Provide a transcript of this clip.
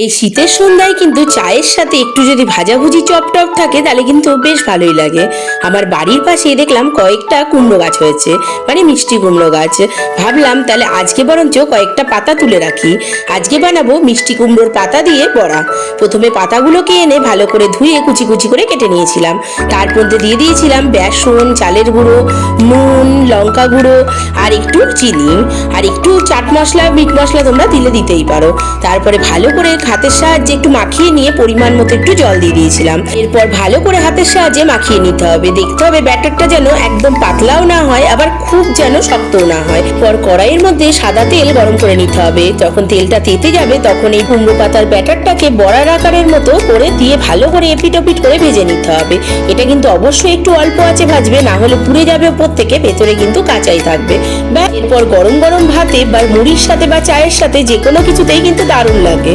এই শীতের সন্ধ্যায় কিন্তু চায়ের সাথে একটু যদি ভাজাভুজি চপ টপ থাকে তাহলে কিন্তু বেশ ভালোই লাগে। আমার বাড়ির পাশে দেখলাম কয়েকটা কুমড়ো গাছ হয়েছে, মানে মিষ্টি কুমড়ো গাছ। ভাবলাম তাহলে আজকে বরঞ্চ কয়েকটা পাতা তুলে রাখি। আজকে বানাবো মিষ্টি কুমড়োর পাতা দিয়ে বড়া। প্রথমে পাতাগুলোকে এনে ভালো করে ধুয়ে কুচি কুচি করে কেটে নিয়েছিলাম। তার মধ্যে দিয়ে দিয়েছিলাম বেসন, চালের গুঁড়ো, নুন, লঙ্কা গুঁড়ো আর একটু চিনি আর একটু চাট মশলা, মিট মশলা তোমরা দিলে দিতেই পারো। তারপরে ভালো করে হাতের সাহায্যে একটু মাখিয়ে নিয়ে পরিমাণ মতো একটু জল দিয়ে দিয়েছিলাম। এরপর ভালো করে হাতের সাহায্যে মাখিয়ে নিতে হবে। দেখতে হবে ব্যাটারটা যেন একদম পাতলাও না হয়, আবার খুব যেন শক্তও না হয়। পর কড়াইয়ের মধ্যে সাদা তেল গরম করে নিতে হবে। যখন তেলটা তেতে যাবে তখন এই কুমড়ো পাতার ব্যাটারটাকে বড়ার আকারের মতো করে দিয়ে ভালো করে এপিট ওপিট করে ভেজে নিতে হবে। এটা কিন্তু অবশ্যই একটু অল্প আঁচে ভাজবে, না হলে পুড়ে যাবে উপর থেকে, ভেতরে কিন্তু কাঁচাই থাকবে। এরপর গরম গরম ভাতে বা মুড়ির সাথে বা চায়ের সাথে যে কোনো কিছুতেই কিন্তু দারুণ লাগে।